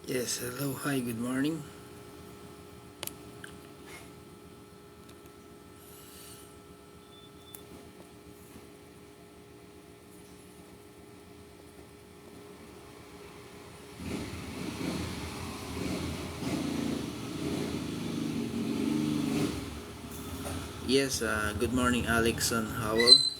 Yes, hello, hi, good morning. Yes, good morning, Alex and Howell.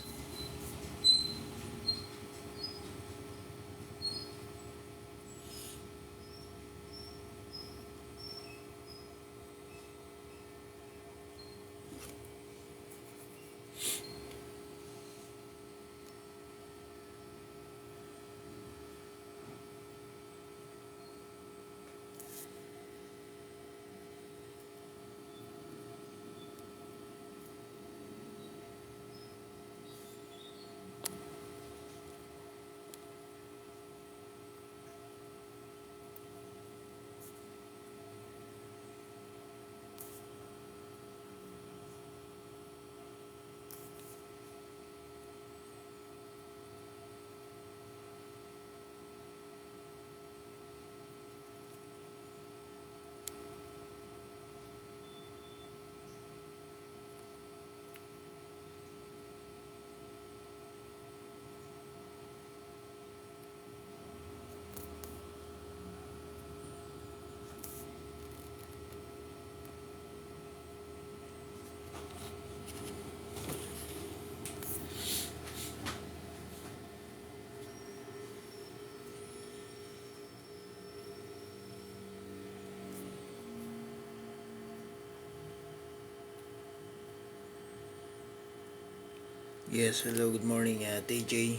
Yes, hello, good morning, TJ.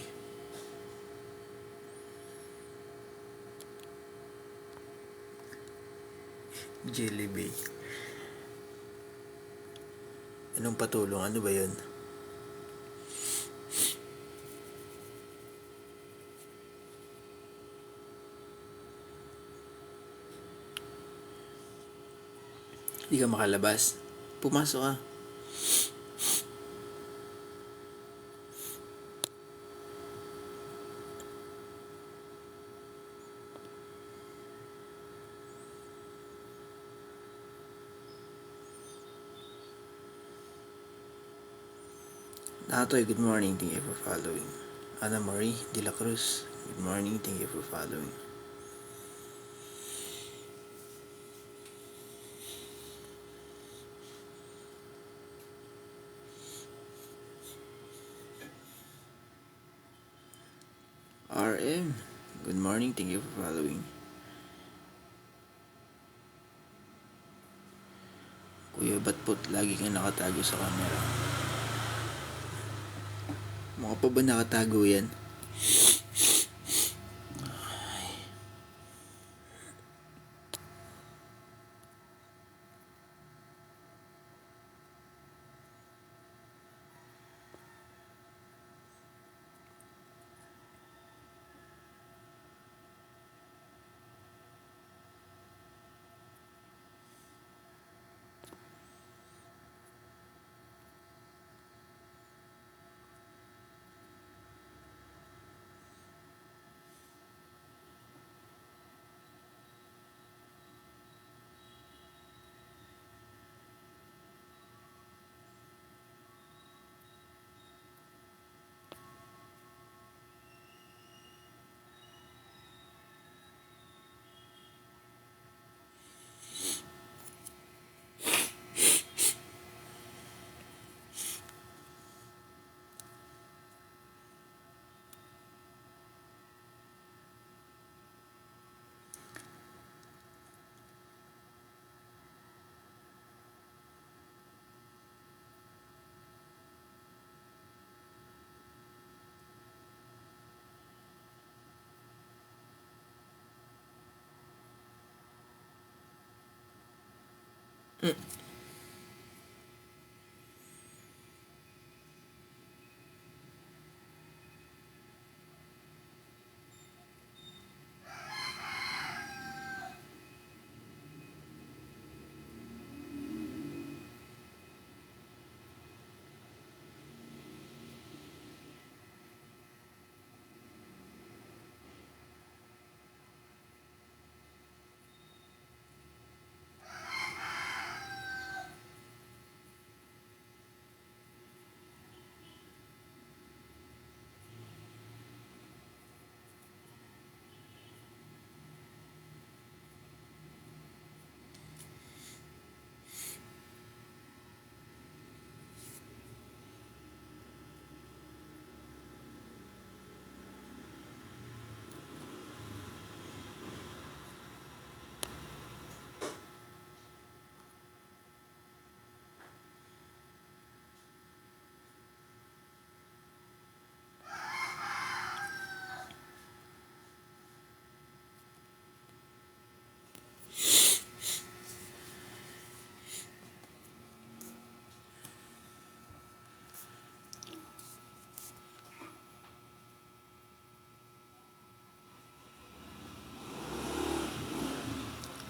Jelly. Anong patulong? Ano ba yun? Hindi ka makalabas. Pumasok ka. Natoy, good morning, thank you for following. Ana Marie De La Cruz, good morning, thank you for following. RM, good morning, thank you for following. Kuya, ba't po lagi kang nakatago sa camera? Mukha pa ba nakatago yan?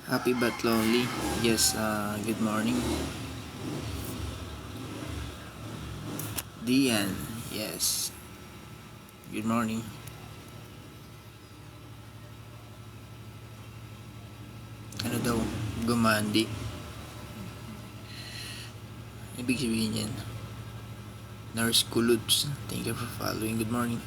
Happy but lonely. Yes, good morning. Dian. Yes. Good morning. Ano daw? Gumandi. Ibig sabihin yan. Nurse Kuluts. Thank you for following. Good morning.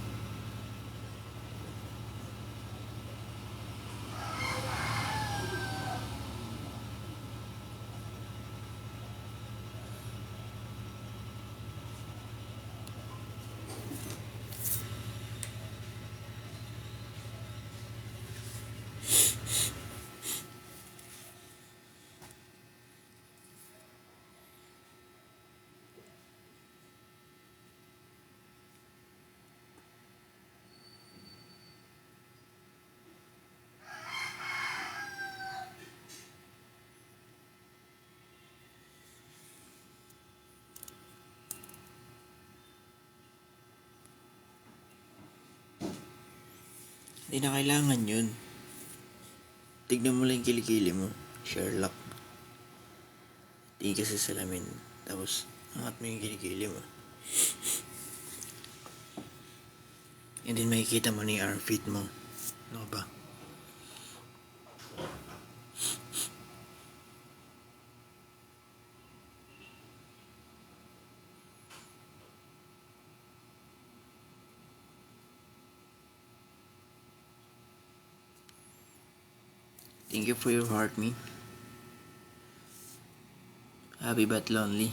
Hindi na kailangan yun. Tignan mo lang yung kilikili mo. Sherlock. Tingin ka sa salamin. Tapos, angat mo yung kilikili mo. And then makikita mo na yung armpit mo. Ano ba? Thank you for your heart, me. Happy but lonely.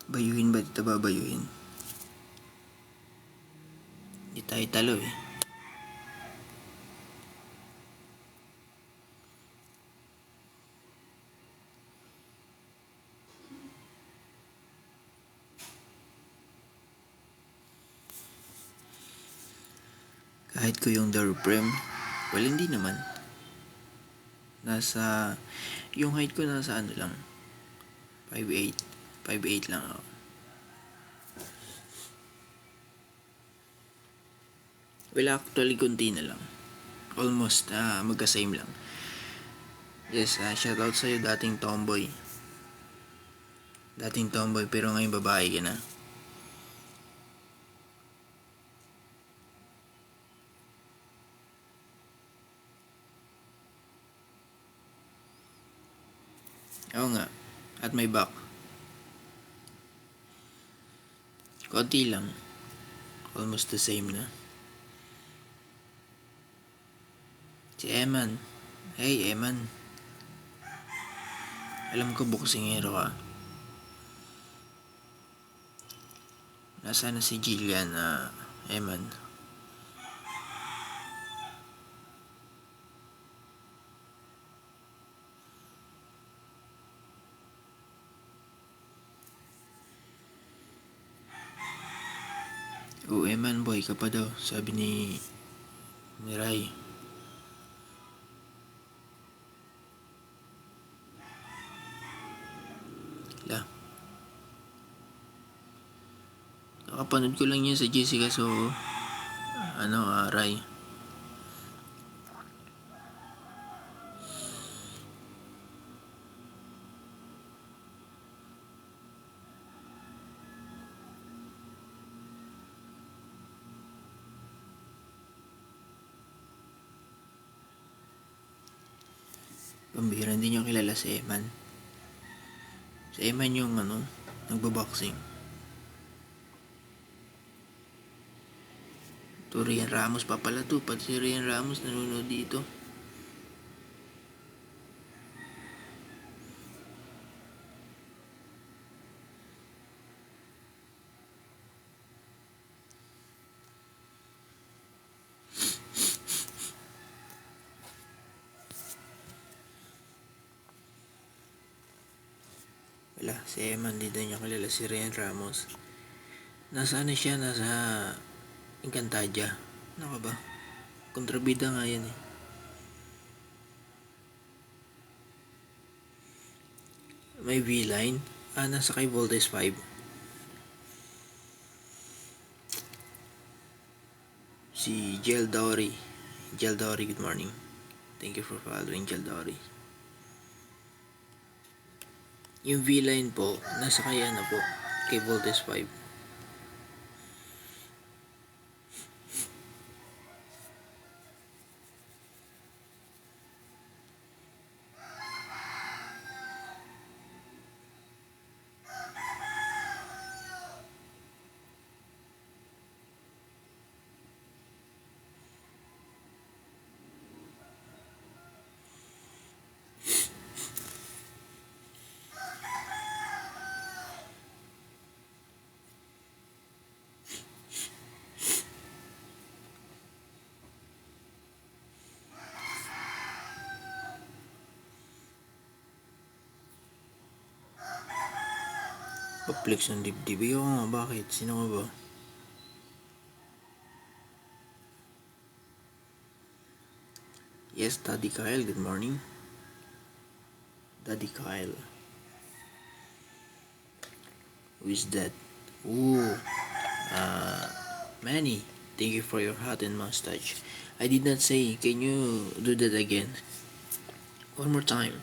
Bayuhin ba dito babayuhin? Hindi tayo talo eh. Kahit ko yung Darprem, well hindi naman. Nasa, yung height ko nasa ano lang, 5'8". 5'8 lang ako. Well actually kunti na lang. Almost magka-same lang. Yes, shoutout sa'yo dating tomboy. Dating tomboy pero ngayon babae ka na. Oo nga. At may back. Konti lang. Almost the same na. Si Eman. Hey Eman. Alam ko boksingero ka. Nasaan na si Jillian Eman? Eman boy ka pa daw, sabi ni Rai. La. Nakapanood ko lang yun sa Jessica so Rai. Pambihira, hindi niyo kilala si Eman. Si Eman yung nagbaboxing. To Rian Ramos pa pala to. Pati si Rian Ramos nanonood dito. Wala, si Eman, di daw niya kilala si Rian Ramos. Nasa siya? Nasa Encantadia. Ano ka ba? Kontrabida nga yan eh. May V-line. Nasa kay Voltes 5. Si Geldori. Geldori, good morning. Thank you for following, Geldori. Yung V-line po, nasa kay po, kay Voltes 5. Paplex ng dibdib. Ikaw nga, bakit? Sino ka ba? Yes, Daddy Kyle, good morning. Daddy Kyle. Who is that? Ooh. Manny, thank you for your hat and mustache. I did not say, can you do that again? One more time.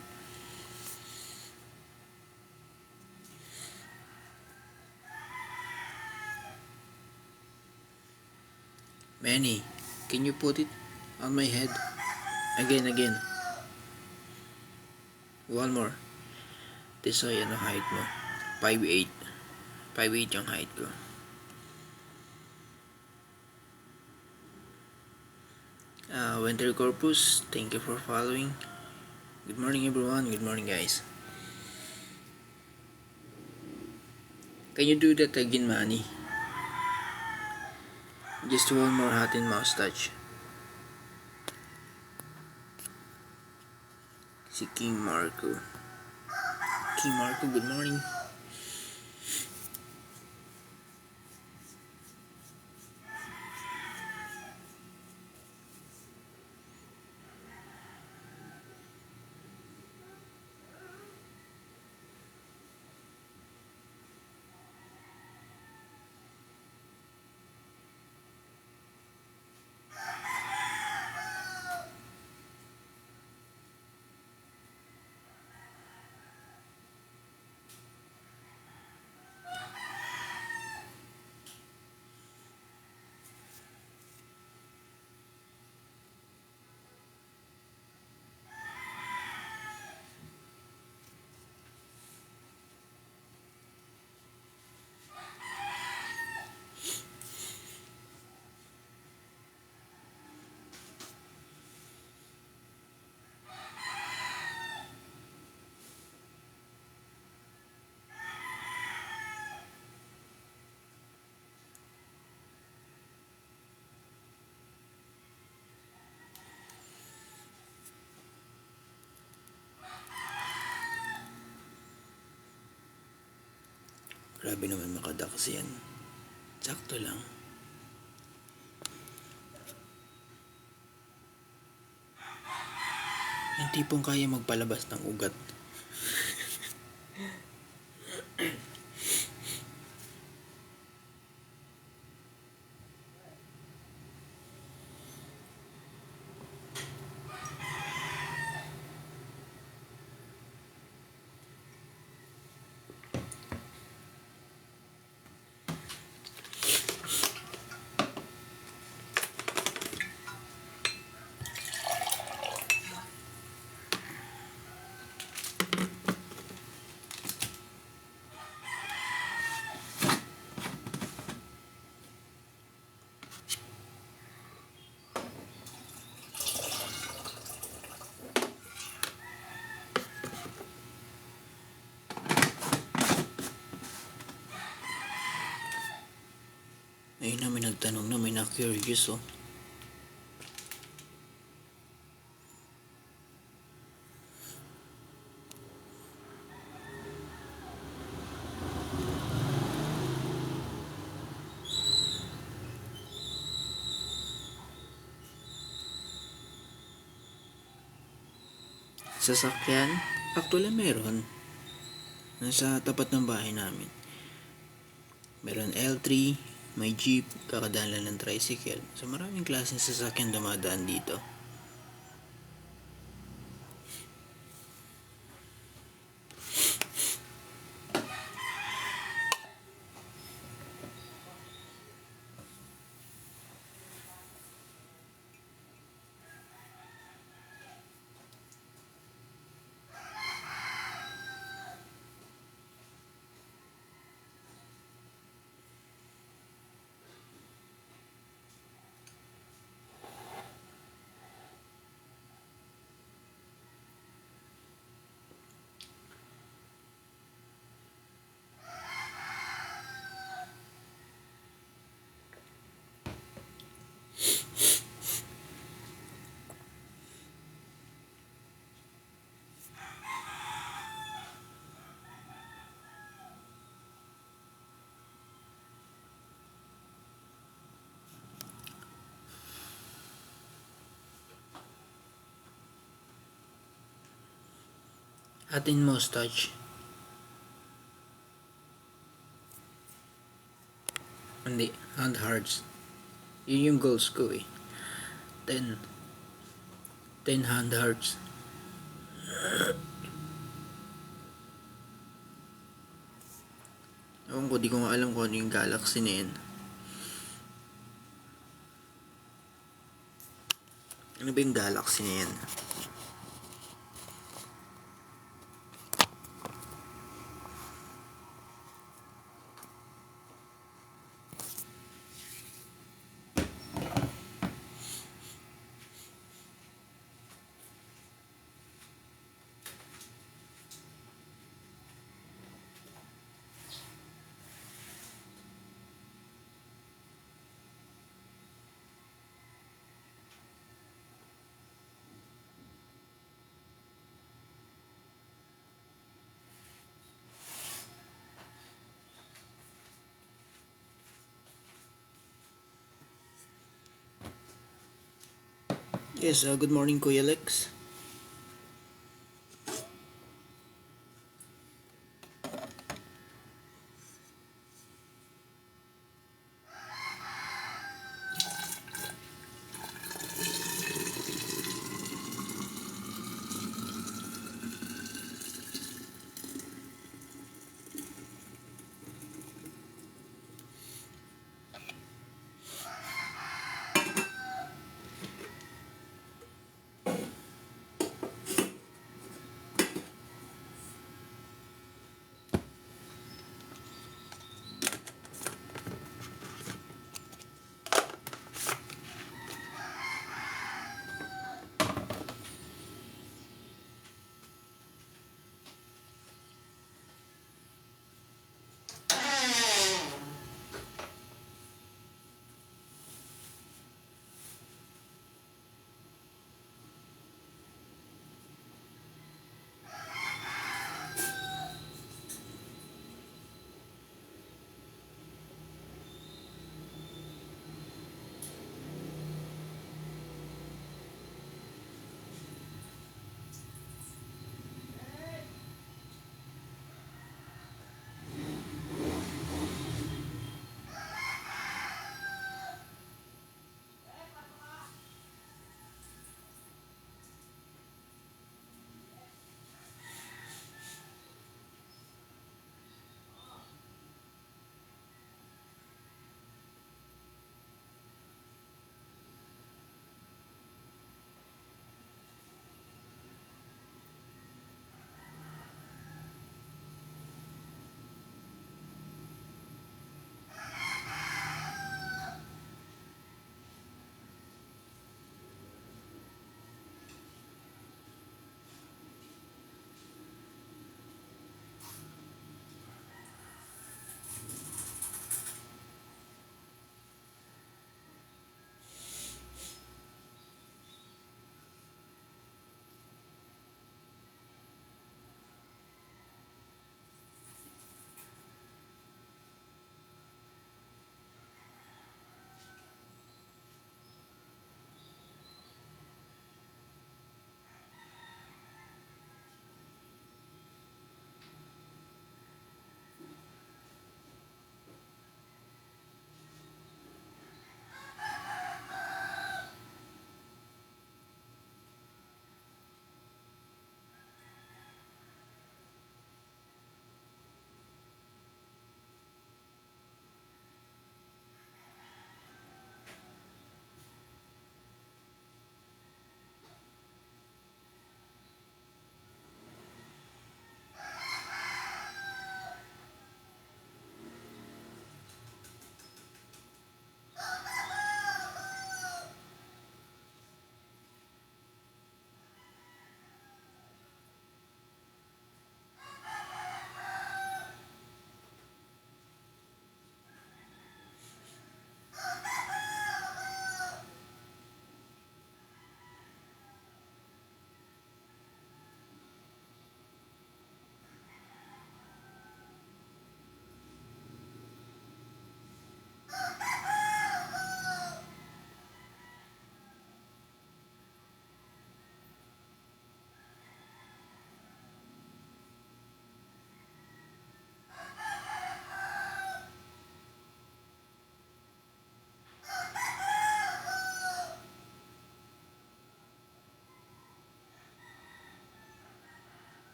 Manny, can you put it on my head? Again. One more. This ay ano height mo? 5'8". 5'8 yung height ko. Winter Corpus, thank you for following. Good morning everyone, good morning guys. Can you do that again, Manny? Just one more hat and mustache. Si King Marco. King Marco, good morning. Grabe naman makadax yan. Sakto lang. Yung tipong kaya magpalabas ng ugat. Ayun na, may nagtanong na, may na-curious oh. Sasakyan? Actually meron. Nasa tapat ng bahay namin. Meron L3, may jeep, kakadaan lang ng tricycle. So maraming klaseng sasakyan dumadaan dito. Atin mustache. Hindi, hand hearts. Yun yung goals ko eh. 10. 10 hand hearts. Ewan ko, di ko nga alam kung ano yung galaxy na yan. Ano ba yung galaxy na yan? Yes, good morning Kuya Lex.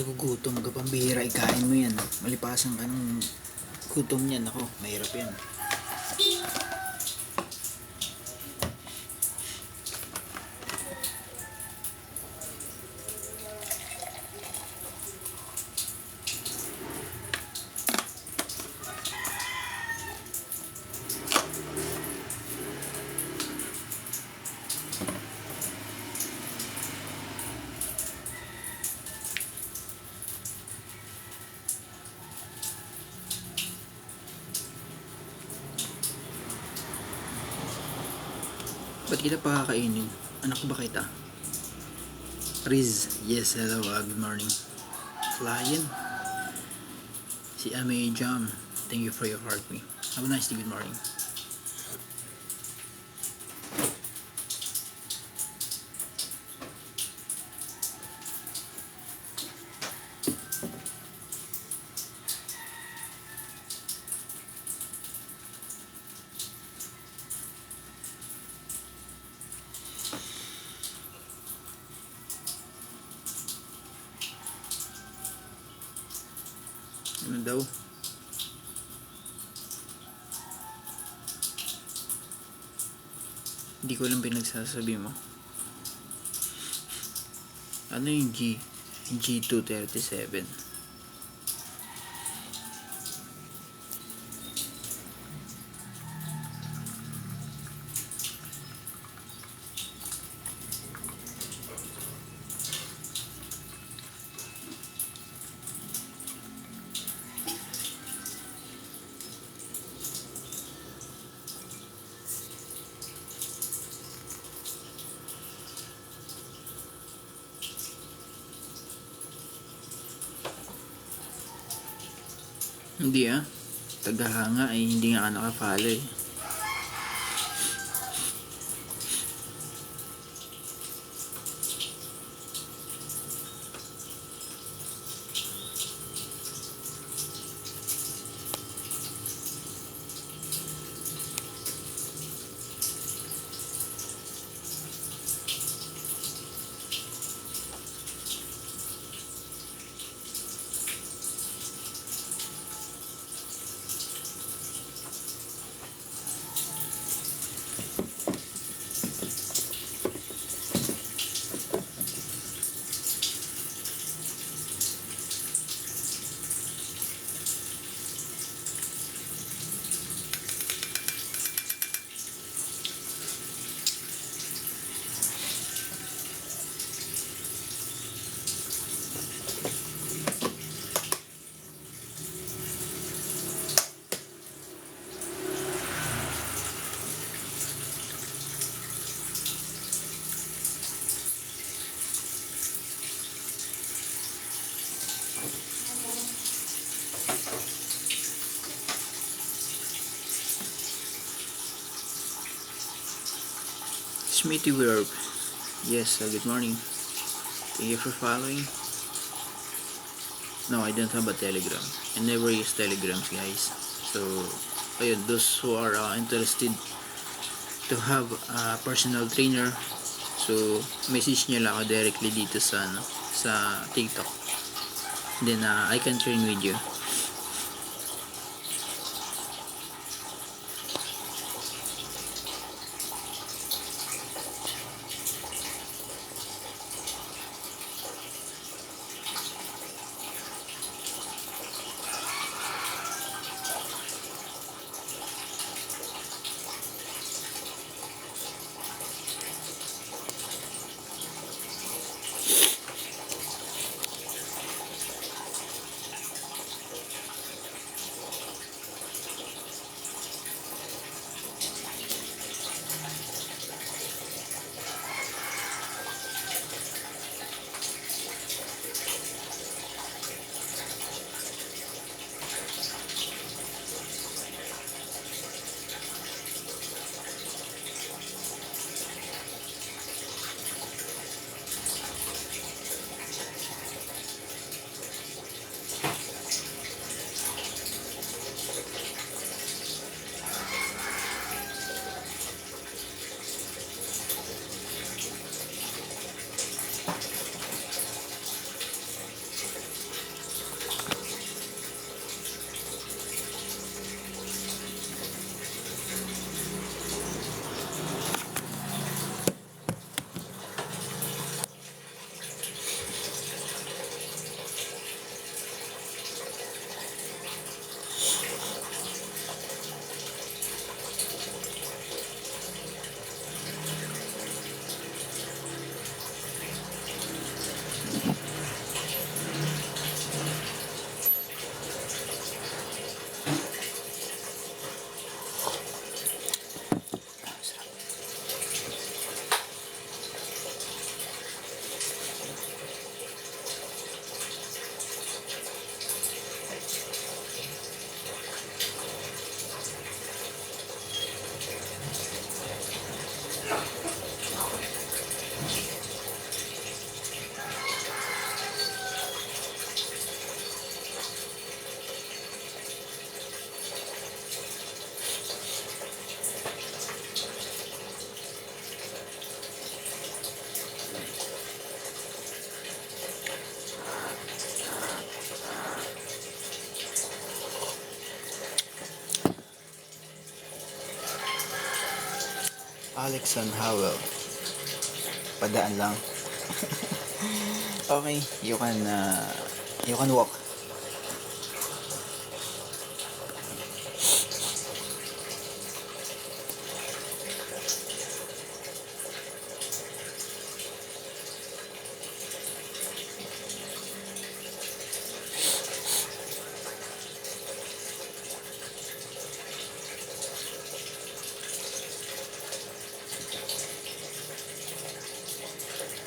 Nagugutom ka, pambihira, ikain mo yan. Malipasan ka ng gutom niyan. Ako, mahirap yan. Ba't kita pakakainin? Anak ba kita? Riz, yes, hello, good morning. Flying. Si Ame Jam, thank you for your heart me. Have a nice day, good morning. Ano daw? Hindi ko alam pinagsasabi mo. Ano yung G237? Hindi tagahanga ay hindi nga ka nakafollow eh. Smithy Werb, yes, good morning. Thank you for following. No, I don't have a Telegram. I never use Telegram, guys. So, ayun, those who are interested to have a personal trainer, so message nyo lang ako directly dito sa sa TikTok. Then I can train with you. Alexon Howell. Padaan lang. Okay, you can walk.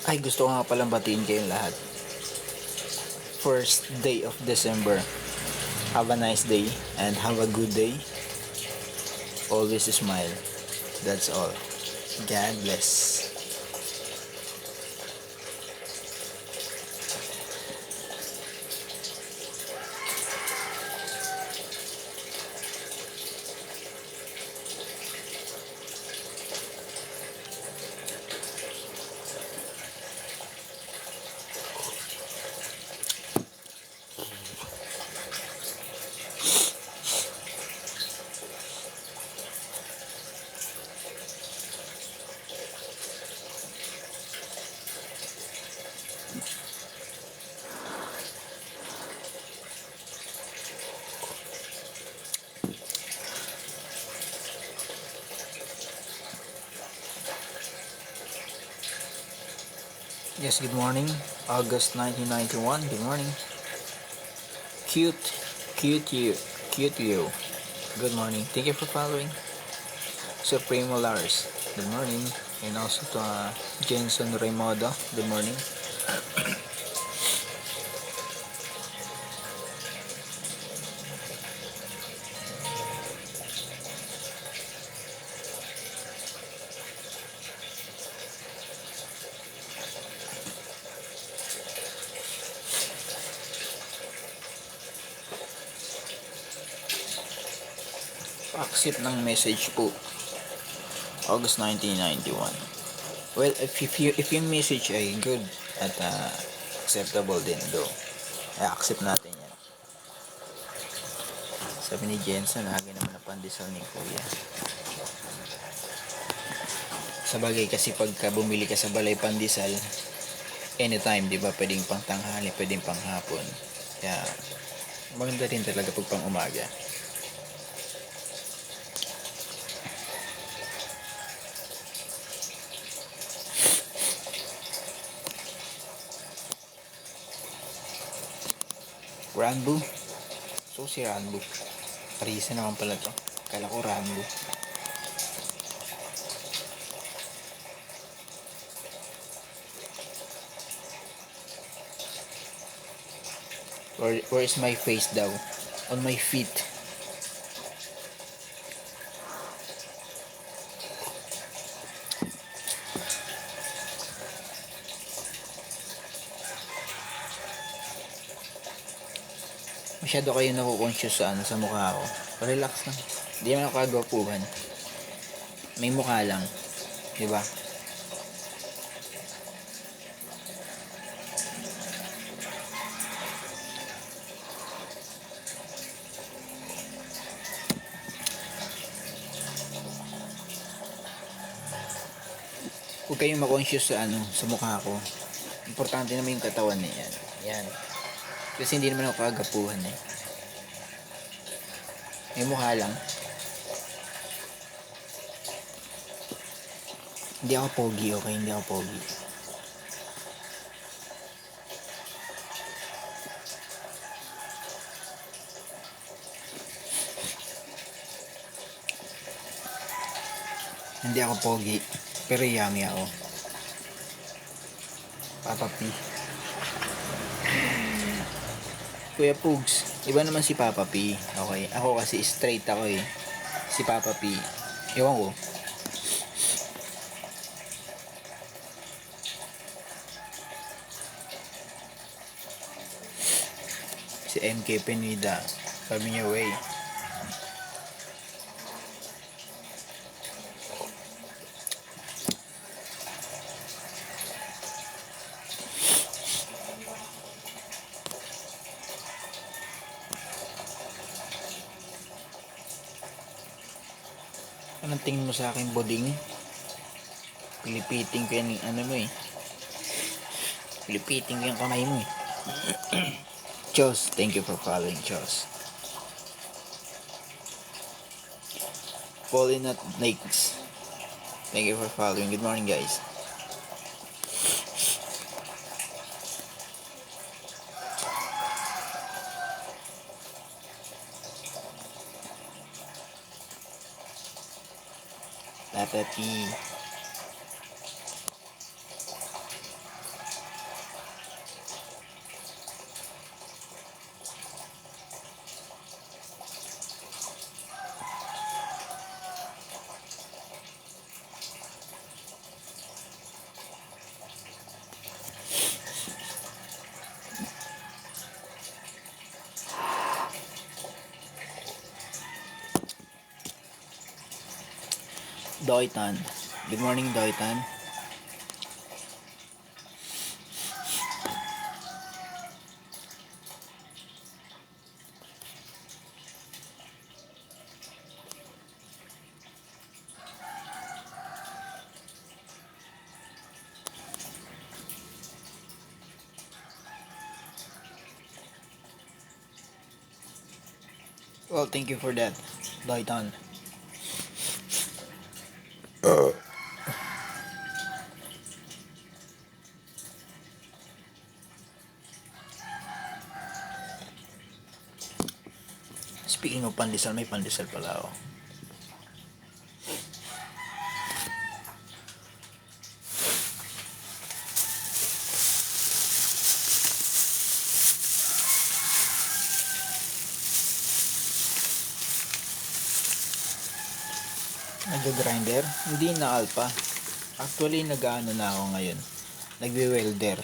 Ay, gusto ko nga palang batiin kayong lahat. First day of December. Have a nice day and have a good day. Always smile. That's all. God bless. Yes, good morning. August 1991. Good morning. Cute you. Good morning. Thank you for following. Supremo Lars. Good morning. And also to Jenson Raymodo. Good morning. Accept ng message po. August 1991. Well, if yung message ay good at acceptable din, go. Accept natin yan. Sabi ni Jensen, lagi naman na pandesal ni Kuya. Sa bagay kasi pagka bumili ka sa balay pandesal, anytime, di ba? Pwedeng pang tanghali, pwedeng pang hapon. Kaya, maganda rin talaga pag pang umaga. Ranbu? So si Ranbu. Parisa naman pala to. Kala ko Ranbu. Where is my face daw? On my feet. Masyado kayo naku-conscious sa mukha ko. Relax lang. Hindi naman ako kagwapuhan. May mukha lang. Diba? Huwag kayong ma-conscious sa mukha ko. Importante naman yung katawan niya. Yan. Kasi hindi naman ako kagapuhan eh. May mukha lang. Hindi ako pogi, okay? Hindi ako pogi. Hindi ako pogi. Pero yummy ako. Papa P. Kuya Pugs, iba naman si Papa P. Okay, ako kasi straight ako eh. Si Papa P, ewan ko. Si MK Penida, sabi niya way. Anong tingin mo sa akin, boding? Pilipiting ko yan, ano mo eh. Pilipiting ko yung kamay mo eh. Chos, thank you for following, Chos. Polinut Lakes, thank you for following. Good morning, guys. Tatati. Doitan. Good morning, Doitan. Well, thank you for that, Doitan. Speaking of pandesal, may pandesal pala ako. Nag-grinder? Hindi na alpha. Actually, nag-ano na ako ngayon. Nagwe-welder.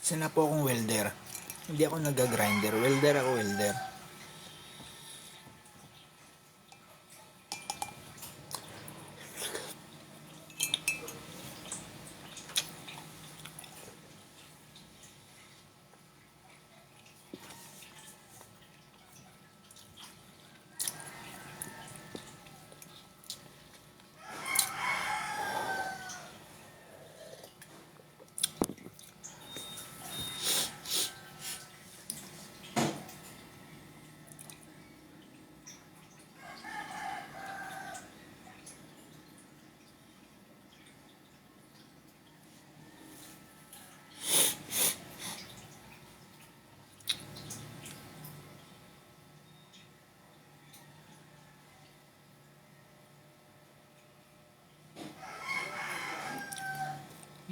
Sana po akong welder. Hindi ako nag-grinder. Welder ako, welder.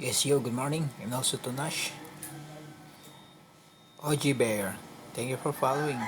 Yes, yo, good morning. And also to Nash. OG Bear, thank you for following.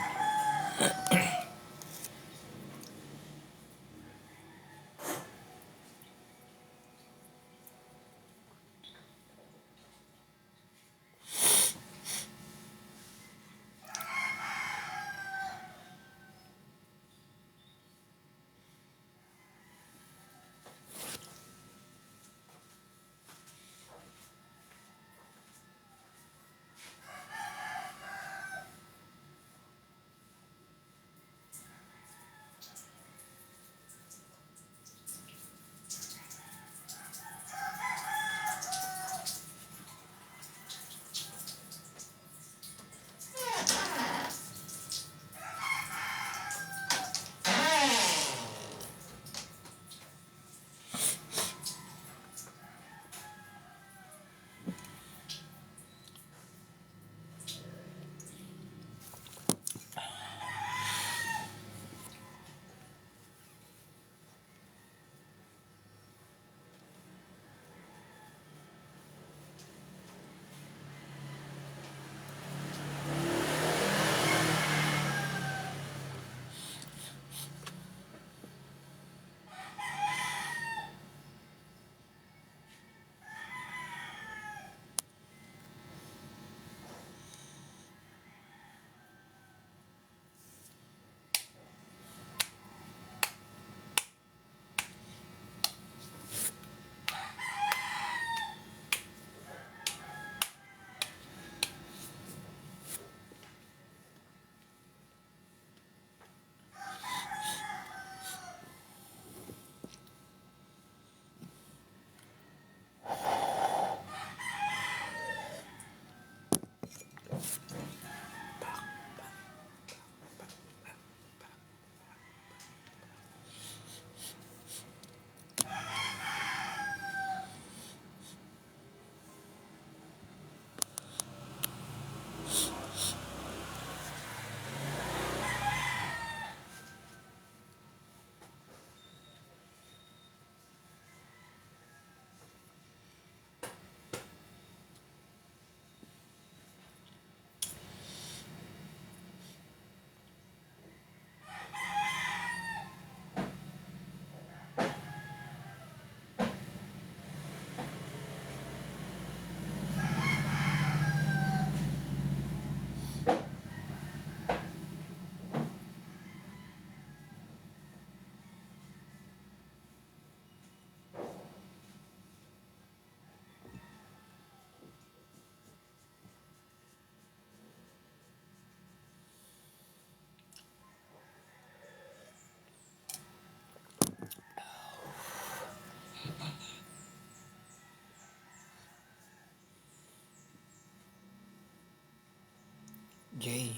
Jay.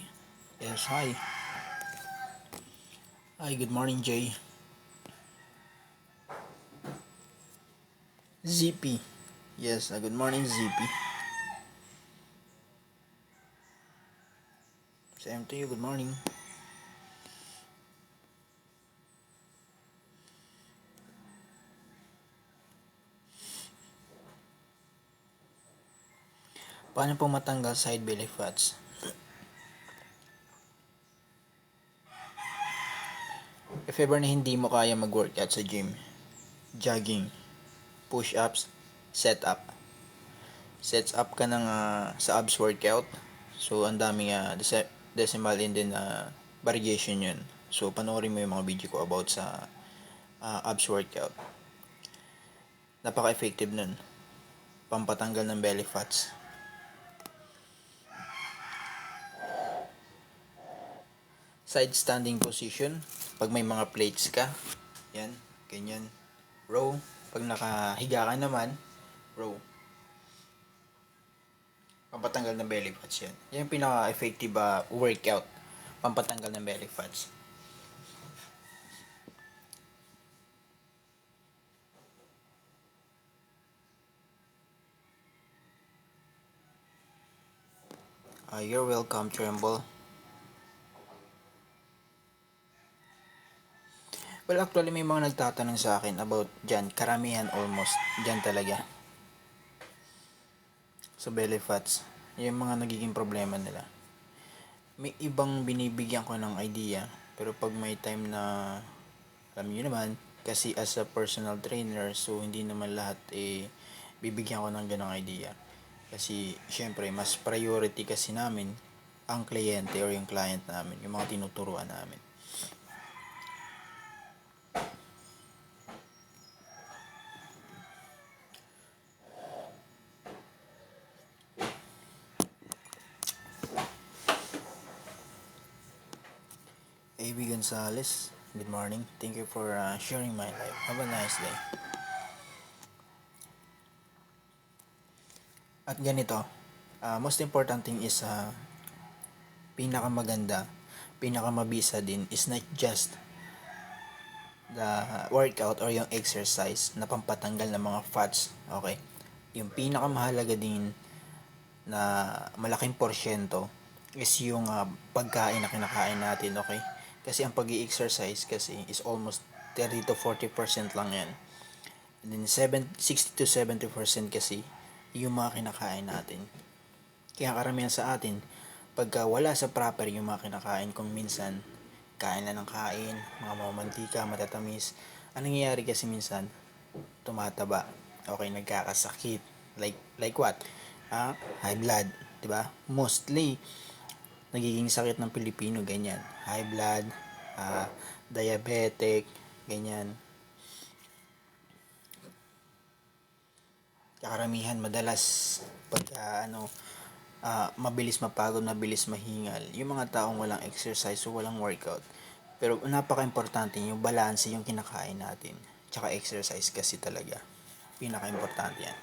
Yes, hi. Hi, good morning, Jay. ZP. Yes, good morning, ZP. Same to you, good morning. Paano po matanggal side belly fats? If ever na hindi mo kaya mag-workout sa gym, jogging, push-ups, set-up. Sets up ka ng sa abs workout. So, ang daming decimal and then variation yun. So, panoorin mo yung mga video ko about sa abs workout. Napaka-effective nun. Pampatanggal ng belly fats. Side standing position. Pag may mga plates ka, yan, ganyan. Row. Pag nakahiga ka naman, row. Pampatanggal ng belly fats yan. Yan yung pinaka-effective workout. Pampatanggal ng belly fats. You're welcome, Tremble. Well, actually may mga nagtatanong sa akin about dyan. Karamihan almost dyan talaga. Sa belly fats. Yung mga nagiging problema nila. May ibang binibigyan ko ng idea. Pero pag may time na, alam niyo naman, kasi as a personal trainer, so hindi naman lahat bibigyan ko ng ganong idea. Kasi syempre, mas priority kasi namin ang kliyente or yung client namin, yung mga tinuturuan namin. A.B. Gonzalez, good morning. Thank you for sharing my life. Have a nice day. At ganito, most important thing is pinakamaganda, pinakamabisa din is not just the workout or yung exercise na pampatanggal ng mga fats. Okay? Yung pinakamahalaga din na malaking porsyento is yung pagkain na kinakain natin. Okay? Kasi ang pag-i-exercise kasi is almost 30 to 40% lang yan. And then 60 to 70% kasi yung mga kinakain natin. Kaya karamihan sa atin, pagka wala sa proper yung mga kinakain, kung minsan kain na ng kain, mga mamantika, matatamis, anong nangyayari kasi minsan, tumataba, okay, nagkakasakit, like what? High blood, di ba? Mostly, nagiging sakit ng Pilipino, ganyan. High blood, diabetic, ganyan. Karamihan madalas pagka mabilis mapagod, mabilis mahingal, yung mga taong walang exercise o walang workout. Pero napaka-importante yung balance yung kinakain natin. Tsaka exercise kasi talaga. Pinaka-importante yan.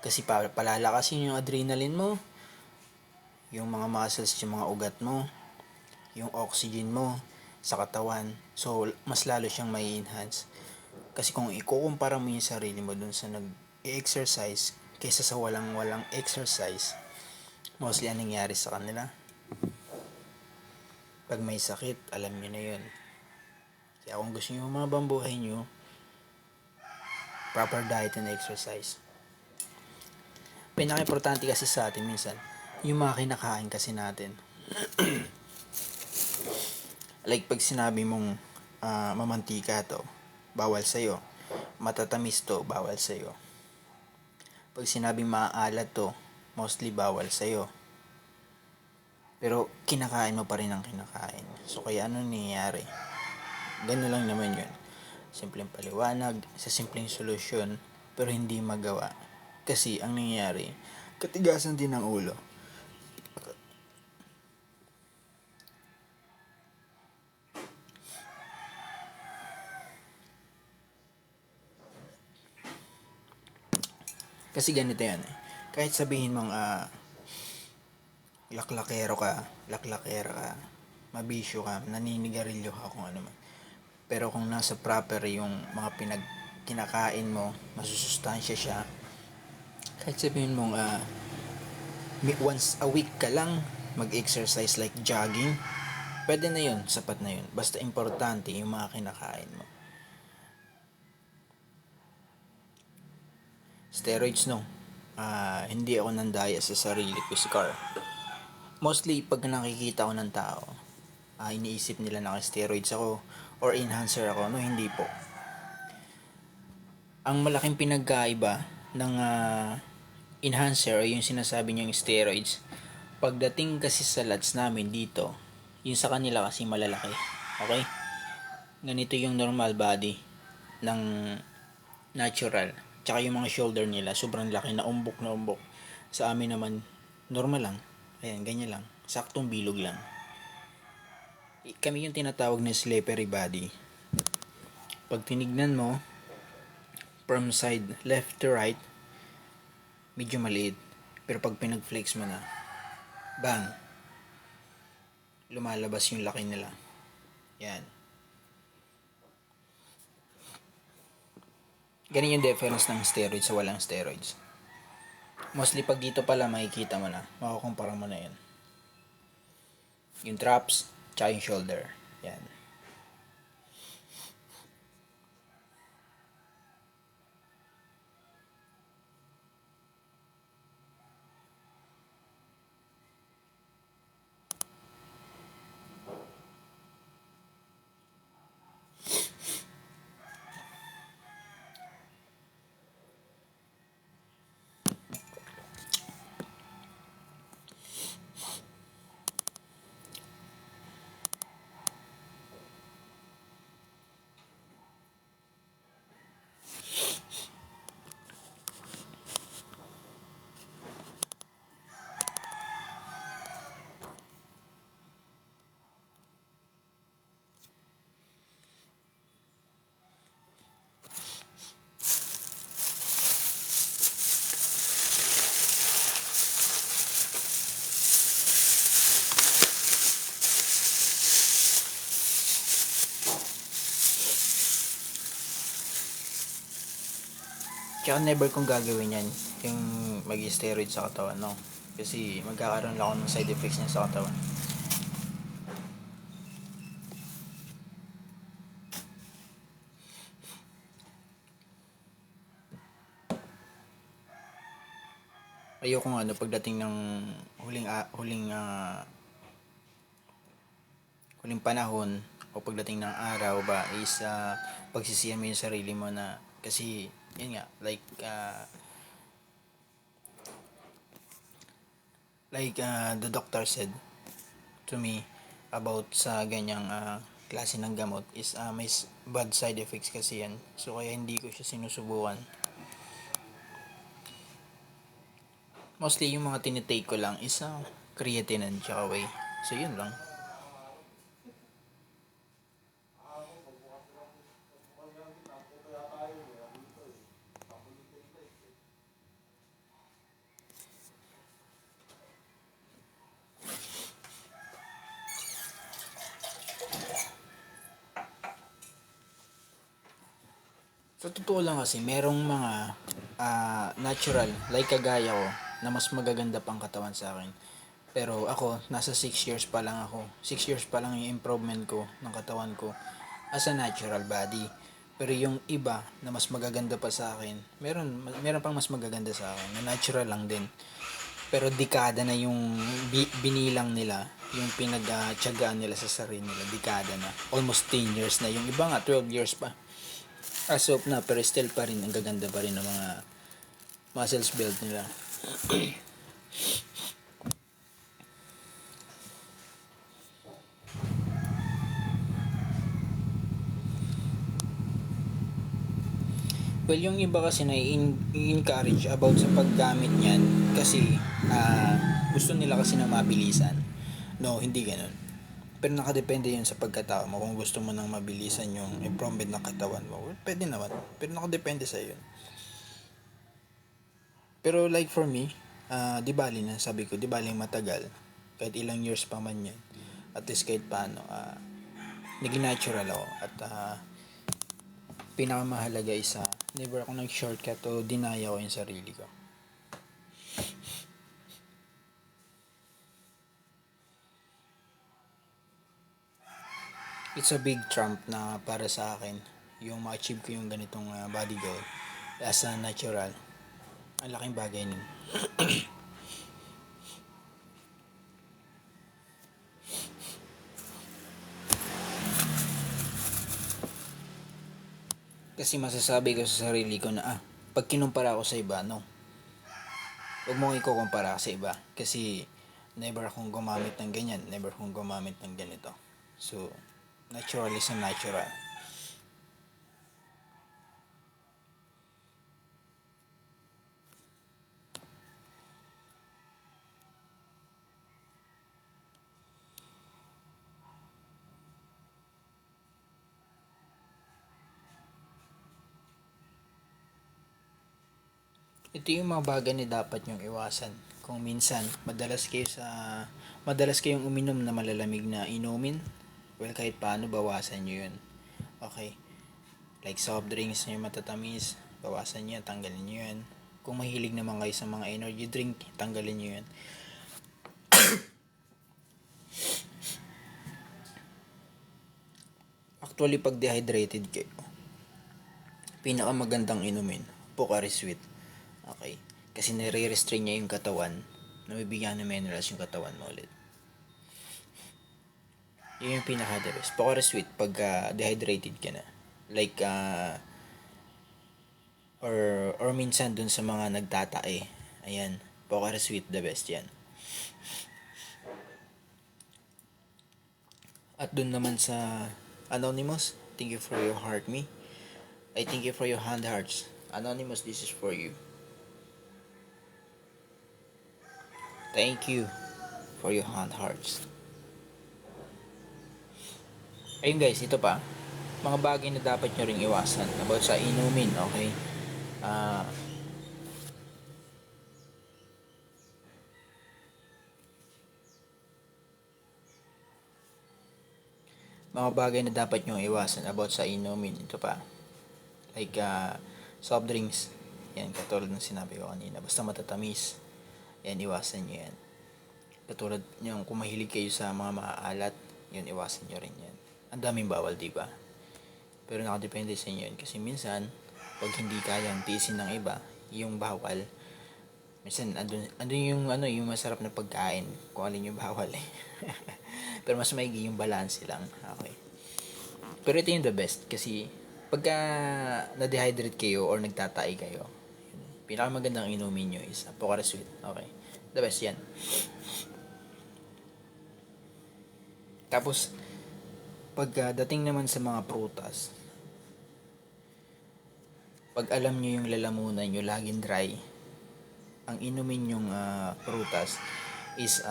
Kasi palalakasin yung adrenaline mo, yung mga muscles, yung mga ugat mo, yung oxygen mo sa katawan. So, mas lalo siyang may enhance. Kasi kung ikukumpara mo yung sarili mo dun sa nag-exercise kaysa sa walang exercise, mostly ang nangyari sa kanila, pag may sakit, alam nyo na yun. Kaya kung gusto nyo mabang buhay nyo, proper diet and exercise. Pinaka-importante kasi sa atin minsan, yung mga kinakain kasi natin. Like pag sinabi mong mamantika to, bawal sa'yo. Matatamis to, bawal sa'yo. Pag sinabing maaalat to, mostly bawal sa'yo. Pero kinakain mo pa rin ang kinakain. So kaya ano nangyayari? Ganun lang naman yun. Simpleng paliwanag, sa simpleng solusyon, pero hindi magawa. Kasi ang nangyayari, katigasan din ng ulo. Kasi ganito yan eh. Kahit sabihin mong laklakera ka, mabisyo ka, naninigarilyo ka, kung ano man. Pero kung nasa proper yung mga kinakain mo, masusustansya siya, kahit sabihin mong once a week ka lang mag-exercise like jogging, pwede na yun, sapat na yun. Basta importante yung mga kinakain mo. Steroids, no. Hindi ako nandaya sa sarili ko, Scar. Mostly, pag nakikita ko ng tao, iniisip nila naka-steroids ako or enhancer ako. No, hindi po. Ang malaking pinagkaiba ng enhancer o yung sinasabi niyang steroids, pagdating kasi sa lats namin dito, yung sa kanila kasi malalaki. Okay? Ganito yung normal body ng natural. Tsaka yung mga shoulder nila, sobrang laki na umbok na umbok. Sa amin naman, normal lang. Ayan, ganyan lang. Saktong bilog lang. Kami yung tinatawag na slippery body. Pag tinignan mo, from side left to right, medyo maliit. Pero pag pinag-flex mo na, bang! Lumalabas yung laki nila. Yan. Ganyan yung difference ng steroids sa walang steroids. Mostly pag dito pala makikita mo na, makakumpara mo na yan. Yung traps, tsaka yung shoulder. Yan. Tsaka never kong gagawin yan, yung mag-steroid sa katawan, no? Kasi magkakaroon lang ako ng side effects niya sa katawan. Ayoko nga pagdating ng huling panahon o pagdating ng araw ba is pagsisiyan mo yung sarili mo na kasi yun nga the doctor said to me about sa ganyang klase ng gamot is may bad side effects kasi yan, so kaya hindi ko siya sinusubukan. Mostly yung mga tinitake ko lang is creatine and tsaka whey, so yun lang. Sa totoo lang kasi, merong mga natural, like kagaya ko, na mas magaganda pang katawan sa akin. Pero ako, nasa 6 years pa lang ako. 6 years pa lang yung improvement ko ng katawan ko as a natural body. Pero yung iba na mas magaganda pa sa akin, meron pang mas magaganda sa akin, na natural lang din. Pero dekada na yung binilang nila, yung pinagtyagaan nila sa sarili nila, dekada na. Almost 10 years na. Yung iba nga, 12 years pa. As of na, pero still pa rin, ang gaganda pa rin ng mga muscles build nila. Well, yung iba kasi na i-encourage about sa paggamit niyan kasi gusto nila kasi na mabilisan. No, hindi ganun. Pero nakadepende yun sa pagkatao mo. Kung gusto mo nang mabilisan yung improvement ng katawan mo, well, pwede naman. Pero nakadepende sa yun. Pero like for me, di bali na, sabi ko, di bali matagal. kahit ilang years pa man yan, at least kahit paano, naging natural ako. At pinakamahalaga is never ako nag-shortcut o dinaya ko yung sarili ko. It's a big trump na para sa akin yung ma-achieve ko yung ganitong body goal as a natural. Ang laking bagay nun. Kasi masasabi ko sa sarili ko na pag kinumpara ako sa iba, no, huwag mong ikukumpara sa iba kasi never akong gumamit ng ganyan, never akong gumamit ng ganito. So natural is a natural. Ito yung mga bagay na dapat nyong iwasan. Kung minsan, madalas kayong uminom na malalamig na inumin, well, kahit paano, bawasan nyo yun. Okay? Like soft drinks na yung matatamis, bawasan nyo, tanggalin nyo yun. Kung mahilig naman kayo sa mga energy drink, tanggalin nyo yun. Actually, pag dehydrated kayo, pinakamagandang inumin, Pocari Sweet. Okay? Kasi nare-restrain niya yung katawan, nabibigyan ng minerals yung katawan mo ulit. Yun yung pinaka-the best. Pocari Sweet pag dehydrated ka na. Like, or minsan dun sa mga nagtatae. Ayan, Pocari Sweet, the best yan. At dun naman sa Anonymous, thank you for your heart me. I thank you for your hand hearts. Anonymous, this is for you. Thank you for your hand hearts. Ayun guys, ito pa. Mga bagay na dapat nyo ring iwasan about sa inumin, okay? Mga bagay na dapat nyo iwasan about sa inumin, ito pa. Like, soft drinks. Yan, katulad ng sinabi ko kanina. Basta matatamis. Yan, iwasan nyo yan. Katulad nyo, kung mahilig kayo sa mga maaalat, yun, iwasan nyo rin yan. Ang daming bawal, diba? Pero nakadepende sa inyo yun. Kasi minsan, pag hindi kayang tiisin ng iba, yung bawal, minsan, andun yung, yung masarap na pagkain, kung alin yung bawal eh. Pero mas maigi yung balance lang. Okay. Pero ito yung the best, kasi, pagka na-dehydrate kayo or nagtatay kayo, pinakamagandang inumin nyo is Pocari Sweet. Okay. The best yan. Tapos, pagdating naman sa mga prutas, pag alam nyo yung lalamunan nyo laging dry, ang inumin yung prutas is,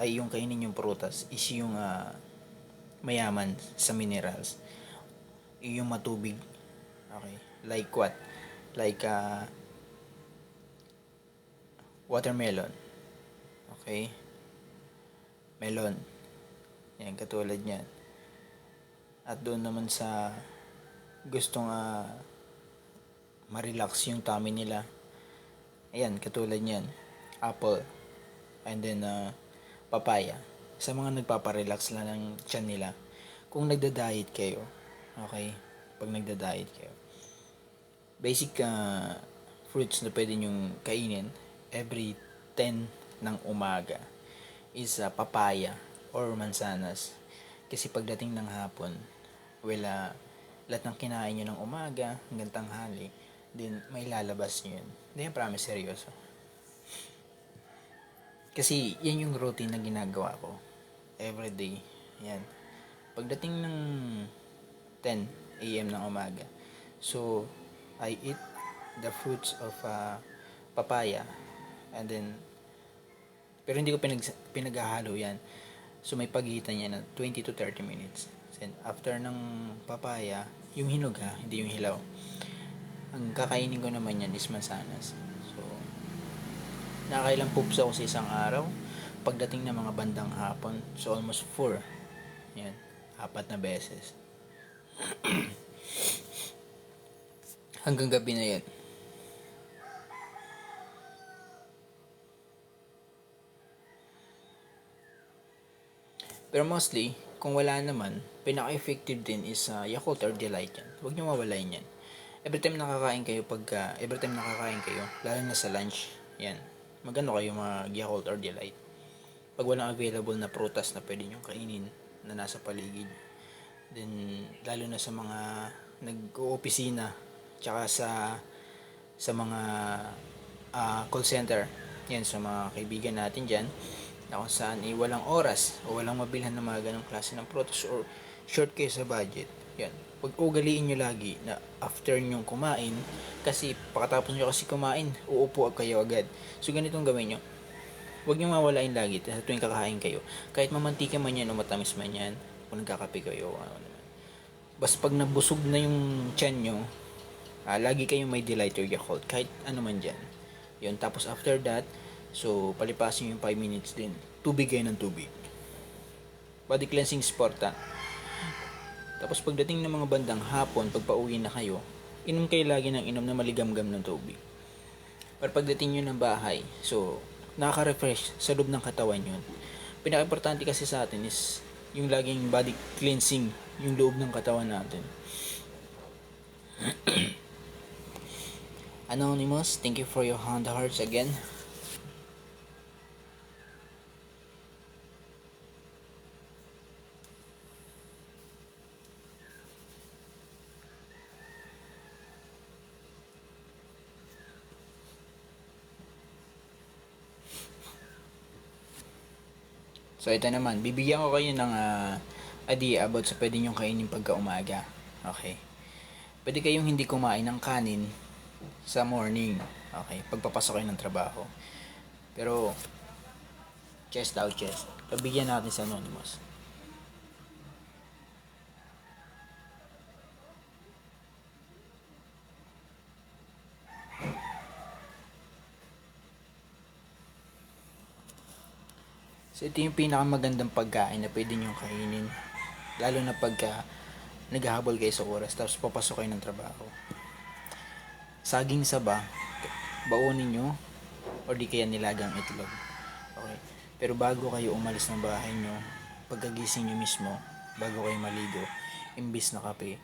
ay yung kainin yung prutas is yung mayaman sa minerals. Yung matubig. Okay. Like what? Like watermelon. Okay. Melon. Yan, katulad yan. At doon naman sa gustong ma-relax yung tummy nila. Ayan, katulad yan. Apple. And then, papaya. Sa mga nagpaparelax lang ng tiyan nila. Kung nagda-diet kayo, okay? Pag nagda-diet kayo, basic fruits na pwede nyong kainin every 10 ng umaga is papaya or mansanas. Kasi pagdating ng hapon, well, lahat ng kinain nyo ng umaga hanggang tanghali, then may lalabas nyo yun. Hindi, promise, seryoso. Kasi yan yung routine na ginagawa ko everyday. Yan. Pagdating ng 10 a.m. ng umaga, so I eat the fruits of papaya, and then pero hindi ko pinaghahalo yan. So may pagitan yan na 20 to 30 minutes. Then after ng papaya, yung hinog hindi yung hilaw. Ang kakainin ko naman yan is mansanas. So nakakailang poops ako sa isang araw. pagdating ng mga bandang hapon, so almost 4. Yan, 4 na beses. Hanggang gabi na yan. Pero mostly, kung wala naman, pinaka-effective din is Yakult or Delight yan. Huwag nyo mawalayin yan. Every time nakakain kayo, lalo na sa lunch, yan, magano kayo mag Yakult or Delight. Pag walang available na prutas na pwede nyo kainin na nasa paligid, then lalo na sa mga nag-oopisina, tsaka sa mga call center, yan, sa mga kaibigan natin dyan, na kung saan walang oras o walang mabilhan ng mga ganong klase ng prutas or short kayo sa budget, yan, pag ugaliin nyo lagi na after nyong kumain, kasi pakatapos nyo kasi kumain, uupo kayo agad. So ganitong gawin nyo, huwag nyo mawalain lagi sa tuwing kakain kayo, kahit mamantika man yan o matamis man yan, kung nagkakape kayo, ano naman, basta pag nabusog na yung tiyan nyo, lagi kayong may Delight or Yakult, kahit ano man dyan. Yun, tapos after that, so palipasin yung 5 minutes din, tubig kayo ng tubig. Body cleansing important. Tapos pagdating ng mga bandang hapon, pag pauwi na kayo, inom kayo lagi ng inom na maligamgam ng tubig. Para pagdating nyo ng bahay, so nakaka-refresh sa loob ng katawan yun. Pinaka-importante kasi sa atin is yung laging body cleansing yung loob ng katawan natin. Anonymous, thank you for your hand hearts again. So ito naman, bibigyan ko kayo ng idea about sa pwede nyong kainin pagka umaga. Okay. Pwede kayong hindi kumain ng kanin sa morning. Okay. Pagpapasok kayo ng trabaho. Pero, chest out chest. Pabigyan natin sa Anonymous. So ito yung pinakamagandang pagkain na pwede nyong kainin. Lalo na pagka naghahabol kayo sa oras tapos papasok kayo ng trabaho. Saging saba, baunin nyo o di kaya nilagang itlog. Okay. Pero bago kayo umalis ng bahay nyo, pagkagising nyo mismo, bago kayo maligo, imbis na kape,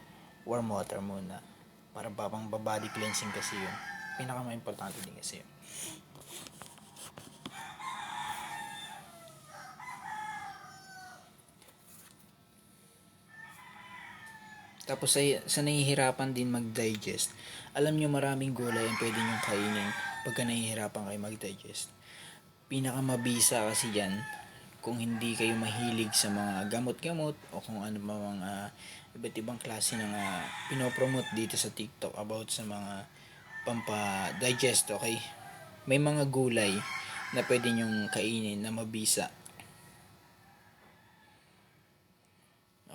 warm water muna. Para pang body cleansing kasi yun. Pinaka-importante din kasi yun. Tapos sa nahihirapan din mag-digest, alam nyo maraming gulay ang pwede nyo kainin pagka nahihirapan kayo mag-digest. Pinakamabisa kasi yan kung hindi kayo mahilig sa mga gamot-gamot o kung ano pa mga iba't ibang klase ng pinopromote dito sa TikTok about sa mga pampa-digest, okay? May mga gulay na pwede nyong kainin na mabisa.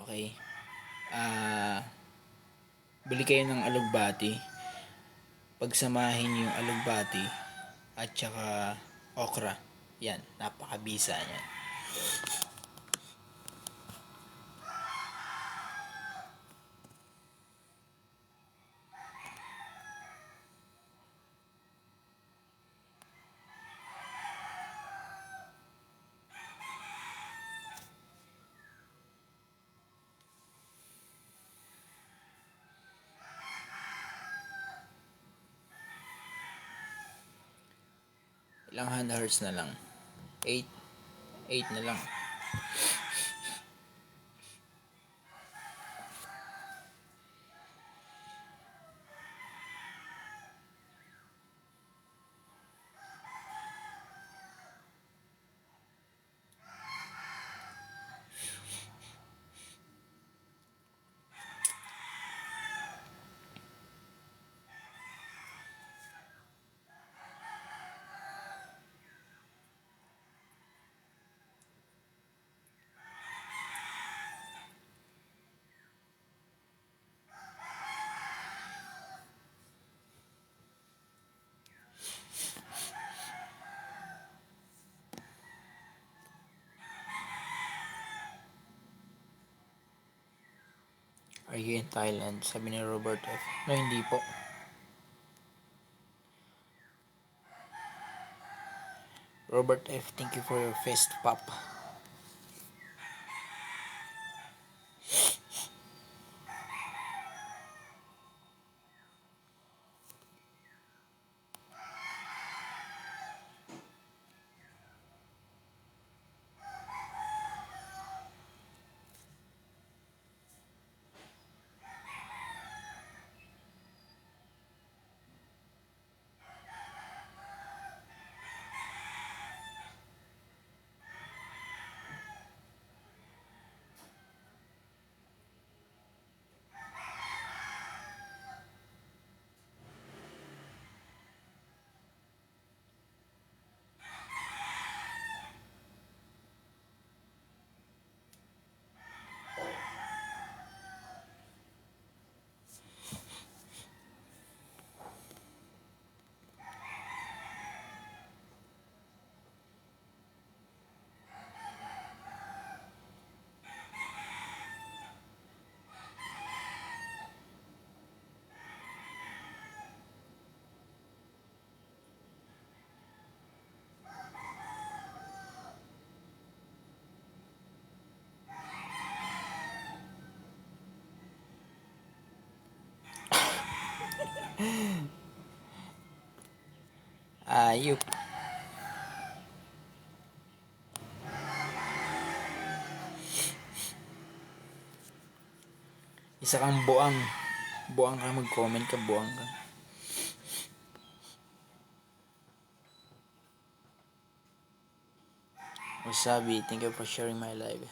Okay? Bili kayo ng alugbati, pagsamahin niyo yung alugbati at saka okra, yan, napakabisa yan. Ilang hand hearts na lang? 8 na lang. Are you in Thailand? Sabi ni Robert F. No, hindi po. Robert F, thank you for your fist pop. Ayup. Isa kang buang. Buang ka, mag-comment ka, buang ka. Wasabi, thank you for sharing my live.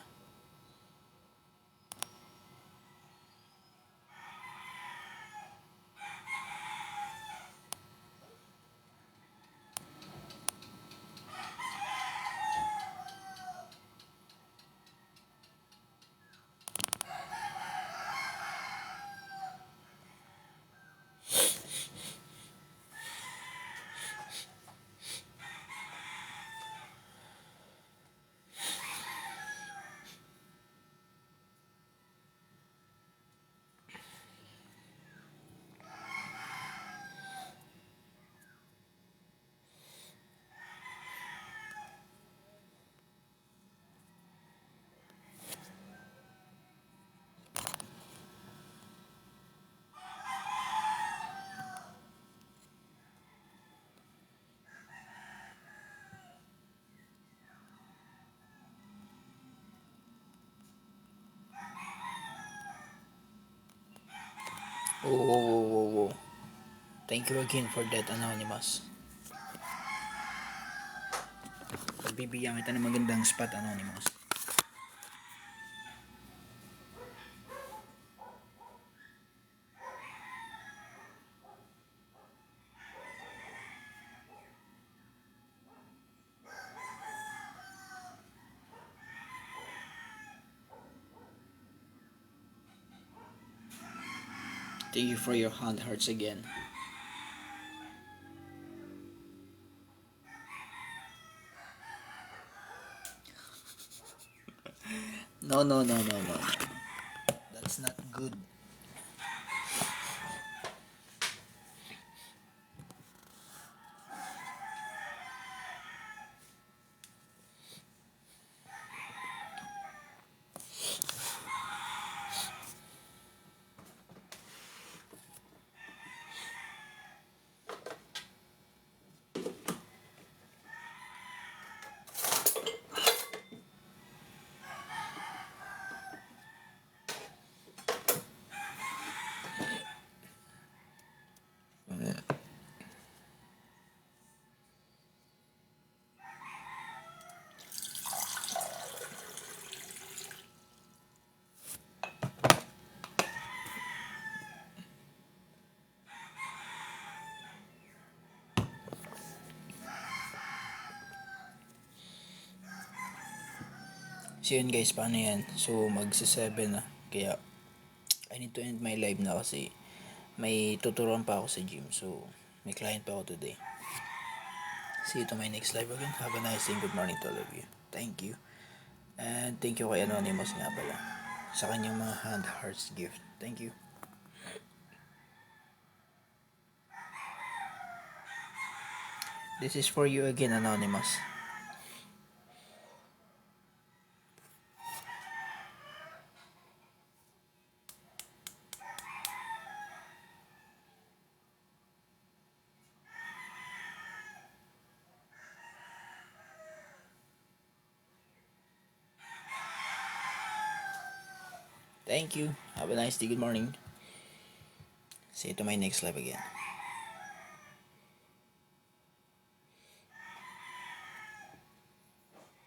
Oh. Thank you again for that, Anonymous. Pagbibigyan kita ng magandang spot, Anonymous. Thank you for your hand hearts again. No. That's not good. So yun guys, paano yan? So magsi-7 na. Kaya I need to end my live na kasi may tuturuan pa ako sa gym. So may client pa ako today. See you to my next live again. Have a nice day. Good morning to all of you. Thank you. And thank you kay Anonymous nga pala sa kanyang mga hand hearts gift. Thank you. This is for you again, Anonymous. Thank you. Have a nice day. Good morning. See you to my next live again.